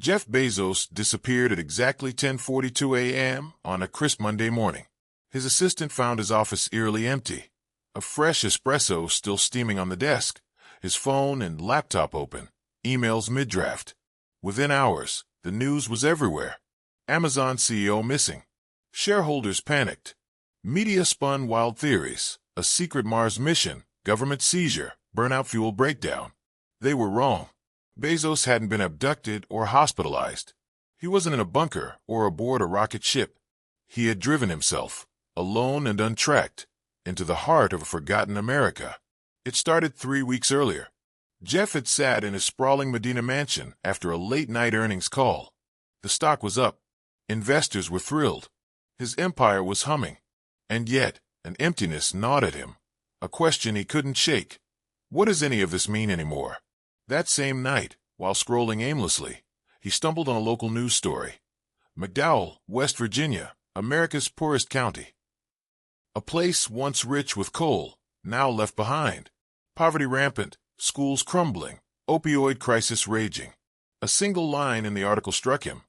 Jeff Bezos disappeared at exactly 10:42 a.m. on a crisp Monday morning. His assistant found his office eerily empty, a fresh espresso still steaming on the desk, his phone and laptop open, emails mid-draft. Within hours, the news was everywhere. Amazon CEO missing. Shareholders panicked. Media spun wild theories. A secret Mars mission, government seizure, burnout fuel breakdown. They were wrong. Bezos hadn't been abducted or hospitalized. He wasn't in a bunker or aboard a rocket ship. He had driven himself, alone and untracked, into the heart of a forgotten America. It started 3 weeks earlier. Jeff had sat in his sprawling Medina mansion after a late-night earnings call. The stock was up. Investors were thrilled. His empire was humming. And yet, an emptiness gnawed at him, a question he couldn't shake. What does any of this mean anymore? That same night, while scrolling aimlessly, he stumbled on a local news story. McDowell, West Virginia, America's poorest county. A place once rich with coal, now left behind. Poverty rampant, schools crumbling, opioid crisis raging. A single line in the article struck him.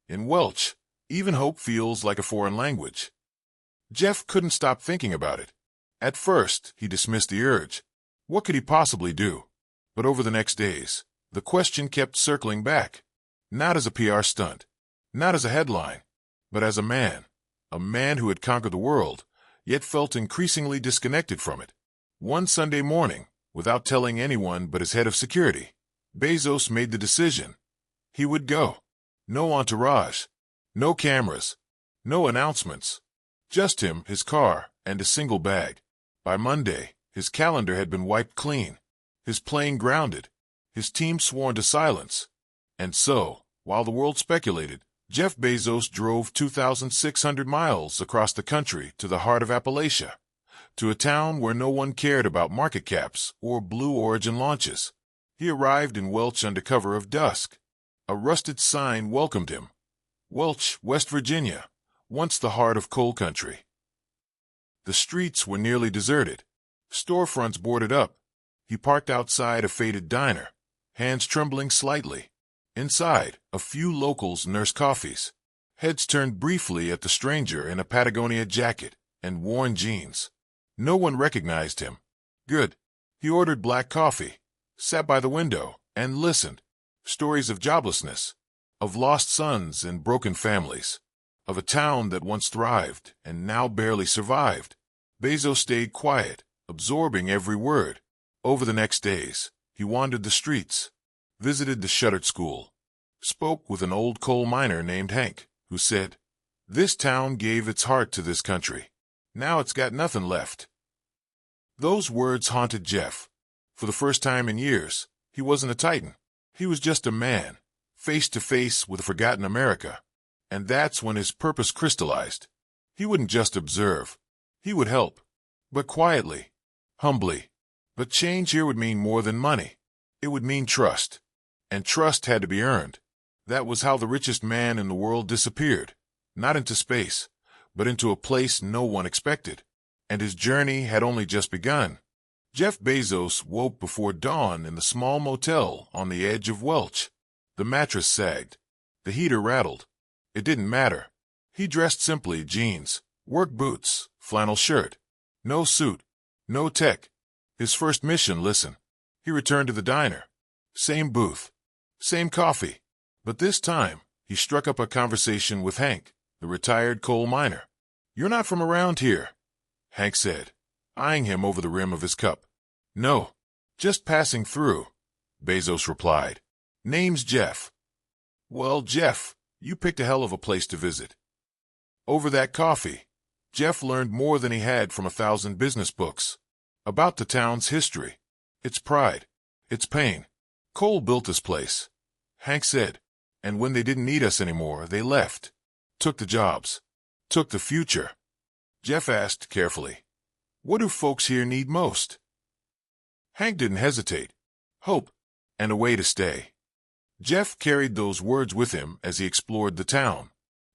In Welsh, even hope feels like a foreign language. Jeff couldn't stop thinking about it. At first, he dismissed the urge. What could he possibly do? But over the next days, the question kept circling back. Not as a PR stunt, not as a headline, but as a man who had conquered the world, yet felt increasingly disconnected from it. One Sunday morning, without telling anyone but his head of security, Bezos made the decision. He would go. No entourage, no cameras, no announcements. Just him, his car, and a single bag. By Monday, his calendar had been wiped clean, his plane grounded, his team sworn to silence. And so, while the world speculated, Jeff Bezos drove 2,600 miles across the country to the heart of Appalachia, to a town where no one cared about market caps or Blue Origin launches. He arrived in Welch under cover of dusk. A rusted sign welcomed him. Welch, West Virginia, once the heart of coal country. The streets were nearly deserted, storefronts boarded up. He parked outside a faded diner, hands trembling slightly. Inside, a few locals nursed coffees. Heads turned briefly at the stranger in a Patagonia jacket and worn jeans. No one recognized him. Good. He ordered black coffee, sat by the window, and listened. Stories of joblessness, of lost sons and broken families, of a town that once thrived and now barely survived. Bezos stayed quiet, absorbing every word. Over the next days, he wandered the streets, visited the shuttered school, spoke with an old coal miner named Hank, who said, "This town gave its heart to this country. Now it's got nothing left." Those words haunted Jeff. For the first time in years, he wasn't a titan. He was just a man, face to face with a forgotten America. And that's when his purpose crystallized. He wouldn't just observe. He would help. But quietly, humbly. But change here would mean more than money. It would mean trust. And trust had to be earned. That was how the richest man in the world disappeared. Not into space, but into a place no one expected. And his journey had only just begun. Jeff Bezos woke before dawn in the small motel on the edge of Welch. The mattress sagged. The heater rattled. It didn't matter. He dressed simply: jeans, work boots, flannel shirt. No suit, no tech. His first mission, listen. He returned to the diner. Same booth, same coffee. But this time, he struck up a conversation with Hank, the retired coal miner. "You're not from around here," Hank said, eyeing him over the rim of his cup. "No, just passing through," Bezos replied. "Name's Jeff." "Well, Jeff, you picked a hell of a place to visit." Over that coffee, Jeff learned more than he had from 1,000 business books. About the town's history, its pride, its pain. "Coal built this place," Hank said, "and when they didn't need us anymore, they left. Took the jobs. Took the future." Jeff asked carefully, "What do folks here need most?" Hank didn't hesitate. Hope, and a way to stay. Jeff carried those words with him as he explored the town.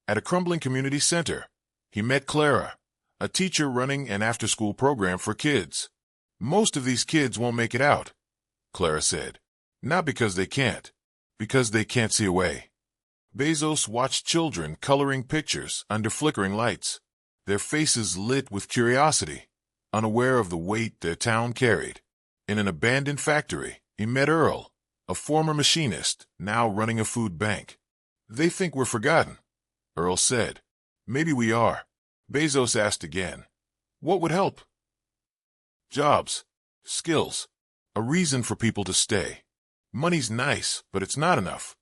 At a crumbling community center, he met Clara, a teacher running an after-school program for kids. "Most of these kids won't make it out," Clara said. "Not because they can't, because they can't see a way. Bezos watched children coloring pictures under flickering lights, their faces lit with curiosity, unaware of the weight their town carried. In an abandoned factory, he met Earl, a former machinist, now running a food bank. "They think we're forgotten," Earl said. "Maybe we are." Bezos asked again. "What would help?" "Jobs, skills, a reason for people to stay. Money's nice, but it's not enough."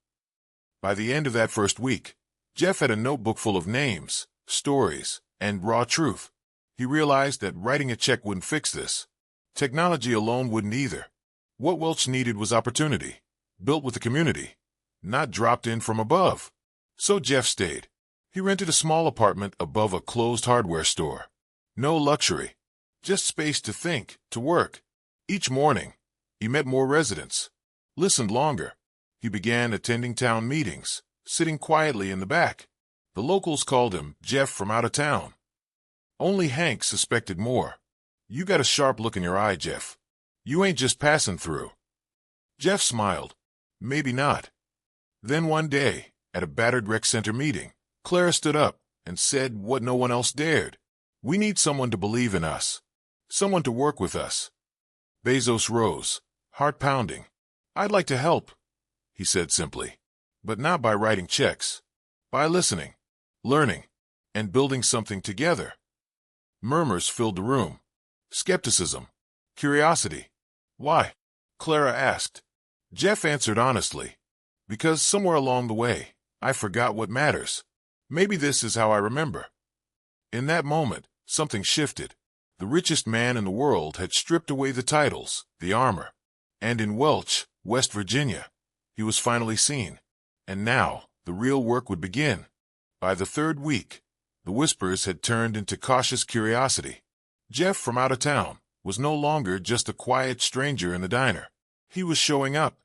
By the end of that first week, Jeff had a notebook full of names, stories, and raw truth. He realized that writing a check wouldn't fix this. Technology alone wouldn't either. What Welch needed was opportunity, built with the community, not dropped in from above. So Jeff stayed. He rented a small apartment above a closed hardware store. No luxury, just space to think, to work. Each morning, he met more residents, listened longer. He began attending town meetings, sitting quietly in the back. The locals called him Jeff from out of town. Only Hank suspected more. "You got a sharp look in your eye, Jeff. You ain't just passing through." Jeff smiled. "Maybe not." Then one day, at a battered rec center meeting, Clara stood up and said what no one else dared. "We need someone to believe in us. Someone to work with us." Bezos rose, heart pounding. "I'd like to help," he said simply. "But not by writing checks. By listening, learning, and building something together." Murmurs filled the room. Skepticism. Curiosity. "Why?" Clara asked. Jeff answered honestly. "Because somewhere along the way, I forgot what matters. Maybe this is how I remember." In that moment, something shifted. The richest man in the world had stripped away the titles, the armor. And in Welch, West Virginia, he was finally seen. And now, the real work would begin. By the third week, the whispers had turned into cautious curiosity. Jeff from out of town was no longer just a quiet stranger in the diner. He was showing up.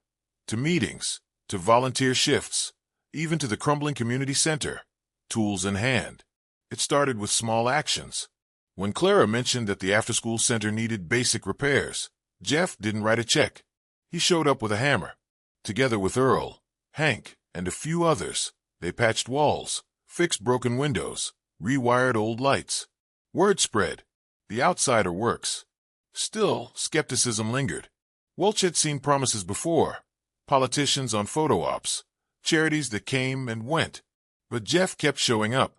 To meetings, to volunteer shifts, even to the crumbling community center, tools in hand. It started with small actions. When Clara mentioned that the after-school center needed basic repairs, Jeff didn't write a check. He showed up with a hammer. Together with Earl, Hank, and a few others, they patched walls, fixed broken windows, rewired old lights. Word spread. The outsider works. Still, skepticism lingered. Welch had seen promises before. Politicians on photo ops, charities that came and went. But Jeff kept showing up.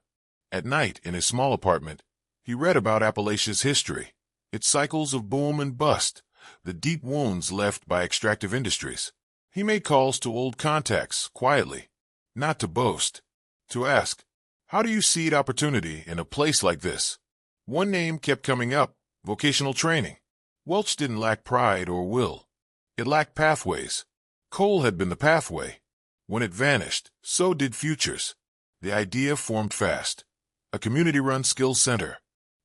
At night, in his small apartment, he read about Appalachia's history, its cycles of boom and bust, the deep wounds left by extractive industries. He made calls to old contacts, quietly, not to boast, to ask, "How do you seed opportunity in a place like this?" One name kept coming up, vocational training. Welch didn't lack pride or will. It lacked pathways. Coal had been the pathway. When it vanished, so did futures. The idea formed fast. A community-run skills center.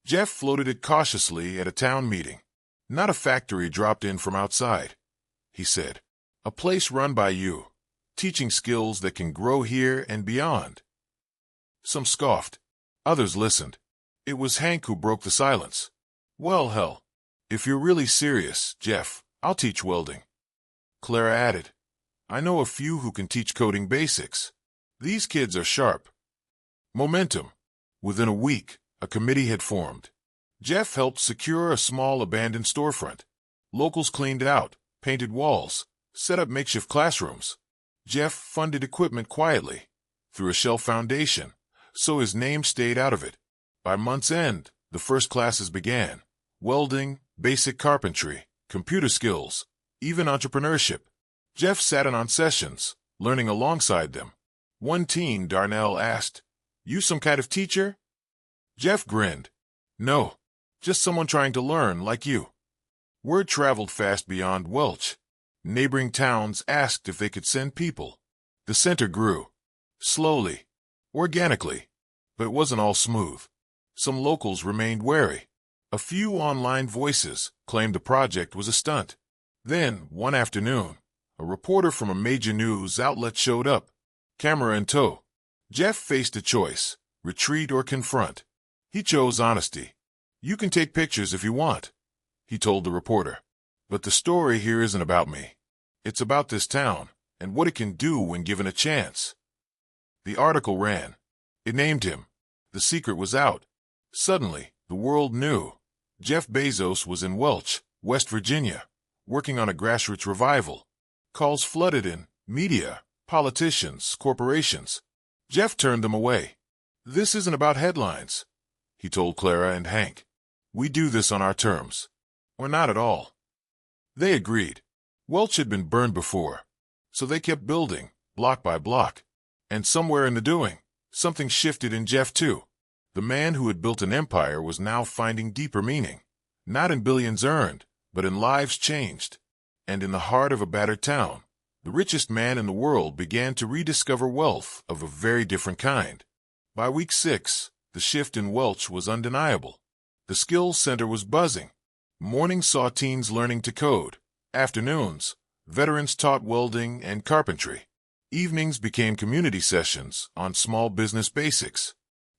Jeff floated it cautiously at a town meeting. "Not a factory dropped in from outside," he said. "A place run by you, teaching skills that can grow here and beyond." Some scoffed. Others listened. It was Hank who broke the silence. "Well, hell, if you're really serious, Jeff, I'll teach welding." Clara added, "I know a few who can teach coding basics. These kids are sharp." Momentum. Within a week, a committee had formed. Jeff helped secure a small abandoned storefront. Locals cleaned it out, painted walls, set up makeshift classrooms. Jeff funded equipment quietly, through a shelf foundation, so his name stayed out of it. By month's end, the first classes began. Welding, basic carpentry, computer skills, even entrepreneurship. Jeff sat in on sessions, learning alongside them. One teen, Darnell, asked, "You some kind of teacher?" Jeff grinned. "No, just someone trying to learn like you." Word traveled fast beyond Welch. Neighboring towns asked if they could send people. The center grew. Slowly. Organically. But it wasn't all smooth. Some locals remained wary. A few online voices claimed the project was a stunt. Then, one afternoon, a reporter from a major news outlet showed up, camera in tow. Jeff faced a choice, retreat or confront. He chose honesty. "You can take pictures if you want," he told the reporter. "But the story here isn't about me. It's about this town and what it can do when given a chance." The article ran. It named him. The secret was out. Suddenly, the world knew. Jeff Bezos was in Welch, West Virginia, working on a grassroots revival. Calls flooded in, media, politicians, corporations. Jeff turned them away. "This isn't about headlines," he told Clara and Hank. "We do this on our terms. Or not at all." They agreed. Welch had been burned before, so they kept building, block by block. And somewhere in the doing, something shifted in Jeff too. The man who had built an empire was now finding deeper meaning, not in billions earned, but in lives changed. And in the heart of a battered town, the richest man in the world began to rediscover wealth of a very different kind. By week 6, the shift in Welch was undeniable. The skills center was buzzing. Mornings saw teens learning to code. Afternoons, veterans taught welding and carpentry. Evenings became community sessions on small business basics.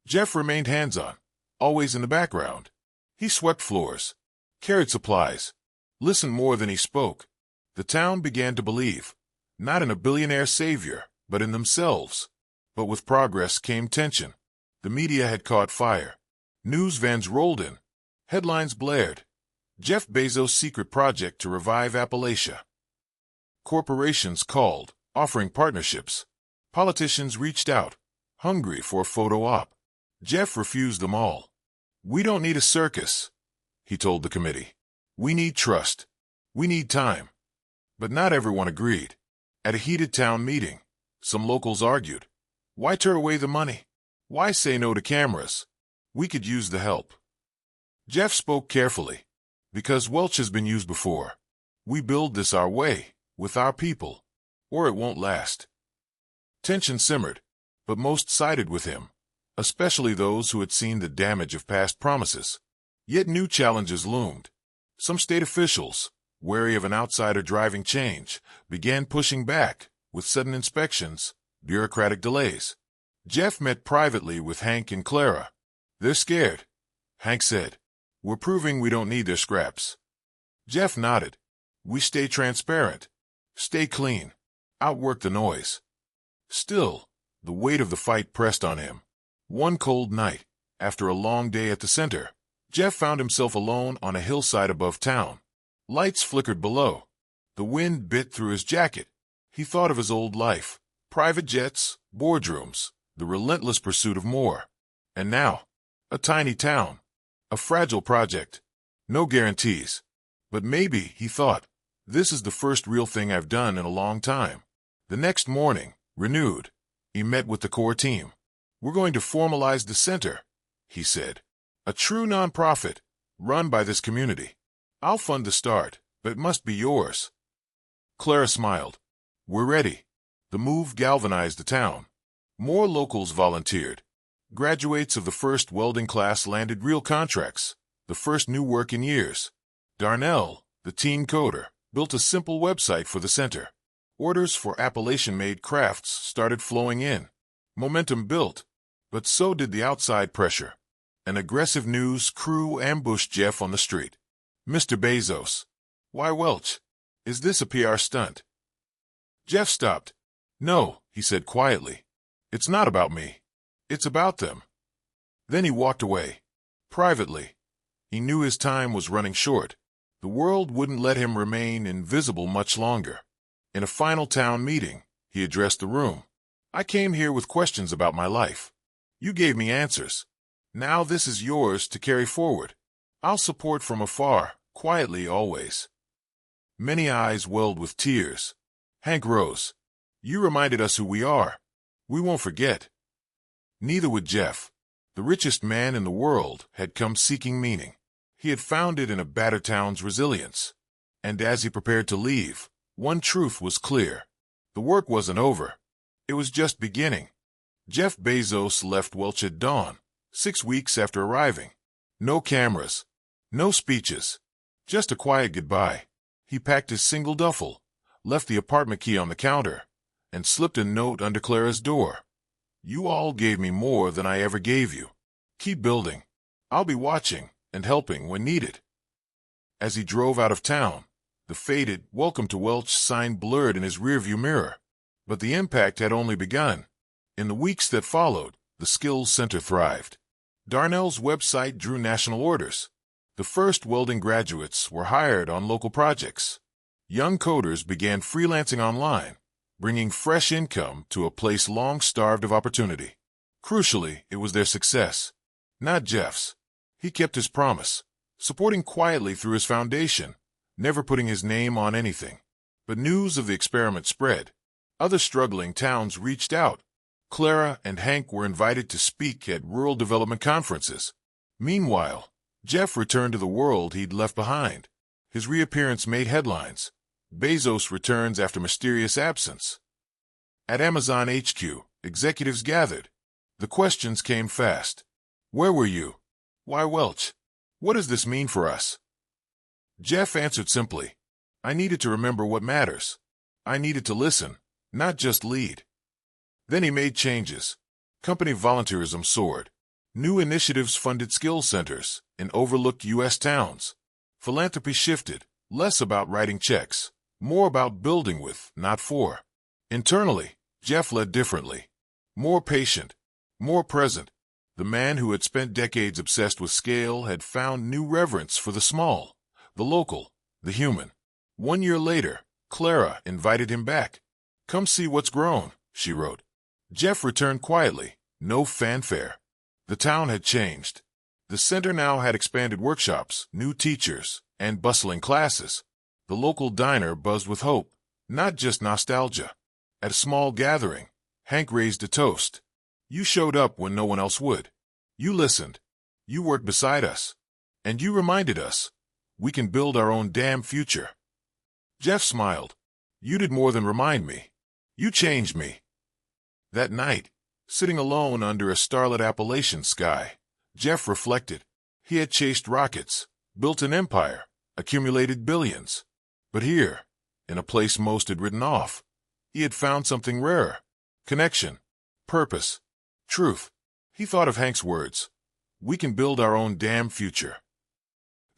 Jeff remained hands-on, always in the background. He swept floors, carried supplies, listened more than he spoke. The town began to believe, not in a billionaire savior, but in themselves. But with progress came tension. The media had caught fire. News vans rolled in. Headlines blared. Jeff Bezos' secret project to revive Appalachia. Corporations called, offering partnerships. Politicians reached out, hungry for a photo op. Jeff refused them all. "We don't need a circus," he told the committee. "We need trust. We need time." But not everyone agreed. At a heated town meeting, some locals argued. "Why turn away the money? Why say no to cameras? We could use the help." Jeff spoke carefully. "Because Welch has been used before. We build this our way, with our people, or it won't last." Tension simmered, but most sided with him, especially those who had seen the damage of past promises. Yet new challenges loomed. Some state officials, wary of an outsider driving change, began pushing back, with sudden inspections, bureaucratic delays. Jeff met privately with Hank and Clara. "They're scared," Hank said. "We're proving we don't need their scraps." Jeff nodded. "We stay transparent. Stay clean. Outwork the noise." Still, the weight of the fight pressed on him. One cold night, after a long day at the center, Jeff found himself alone on a hillside above town. Lights flickered below. The wind bit through his jacket. He thought of his old life, private jets, boardrooms, the relentless pursuit of more. And now, a tiny town, a fragile project, no guarantees. But maybe, he thought, this is the first real thing I've done in a long time. The next morning, renewed, he met with the core team. "We're going to formalize the center," he said. "A true nonprofit, run by this community. I'll fund the start, but it must be yours." Clara smiled. "We're ready." The move galvanized the town. More locals volunteered. Graduates of the first welding class landed real contracts, the first new work in years. Darnell, the teen coder, built a simple website for the center. Orders for Appalachian-made crafts started flowing in. Momentum built, but so did the outside pressure. An aggressive news crew ambushed Jeff on the street. "Mr. Bezos, why Welch? Is this a PR stunt?" Jeff stopped. "No," he said quietly. "It's not about me. It's about them." Then he walked away. Privately, he knew his time was running short. The world wouldn't let him remain invisible much longer. In a final town meeting, he addressed the room. "I came here with questions about my life. You gave me answers. Now this is yours to carry forward. I'll support from afar, quietly always." Many eyes welled with tears. Hank rose. "You reminded us who we are. We won't forget." Neither would Jeff. The richest man in the world had come seeking meaning. He had found it in a battered town's resilience. And as he prepared to leave, one truth was clear. The work wasn't over. It was just beginning. Jeff Bezos left Welch at dawn, 6 weeks after arriving. No cameras, no speeches, just a quiet goodbye. He packed his single duffel, left the apartment key on the counter, and slipped a note under Clara's door. "You all gave me more than I ever gave you. Keep building. I'll be watching and helping when needed." As he drove out of town, the faded "Welcome to Welch" sign blurred in his rearview mirror. But the impact had only begun. In the weeks that followed, the skills center thrived. Darnell's website drew national orders. The first welding graduates were hired on local projects. Young coders began freelancing online, bringing fresh income to a place long starved of opportunity. Crucially, it was their success, not Jeff's. He kept his promise, supporting quietly through his foundation, never putting his name on anything. But news of the experiment spread. Other struggling towns reached out. Clara and Hank were invited to speak at rural development conferences. Meanwhile, Jeff returned to the world he'd left behind. His reappearance made headlines. Bezos returns after mysterious absence. At Amazon HQ, executives gathered. The questions came fast. Where were you? Why Welch? What does this mean for us? Jeff answered simply, I needed to remember what matters. I needed to listen, not just lead. Then he made changes. Company volunteerism soared. New initiatives funded skill centers in overlooked U.S. towns. Philanthropy shifted, less about writing checks, more about building with, not for. Internally, Jeff led differently. More patient, more present. The man who had spent decades obsessed with scale had found new reverence for the small, the local, the human. 1 year later, Clara invited him back. Come see what's grown, she wrote. Jeff returned quietly, no fanfare. The town had changed. The center now had expanded workshops, new teachers, and bustling classes. The local diner buzzed with hope, not just nostalgia. At a small gathering, Hank raised a toast. You showed up when no one else would. You listened. You worked beside us. And you reminded us, we can build our own damn future. Jeff smiled. You did more than remind me. You changed me. That night, sitting alone under a starlit Appalachian sky, Jeff reflected. He had chased rockets, built an empire, accumulated billions. But here, in a place most had written off, he had found something rarer. Connection, purpose, truth. He thought of Hank's words. We can build our own damn future.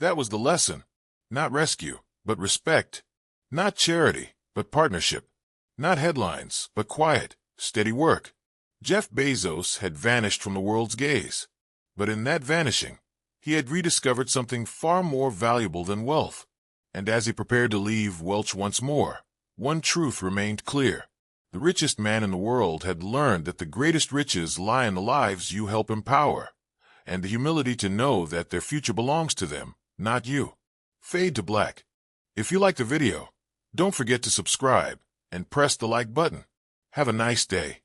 That was the lesson. Not rescue, but respect. Not charity, but partnership. Not headlines, but quiet, steady work. Jeff Bezos had vanished from the world's gaze. But in that vanishing, he had rediscovered something far more valuable than wealth. And as he prepared to leave Welch once more, one truth remained clear. The richest man in the world had learned that the greatest riches lie in the lives you help empower, and the humility to know that their future belongs to them, not you. Fade to black. If you liked the video, don't forget to subscribe and press the like button. Have a nice day.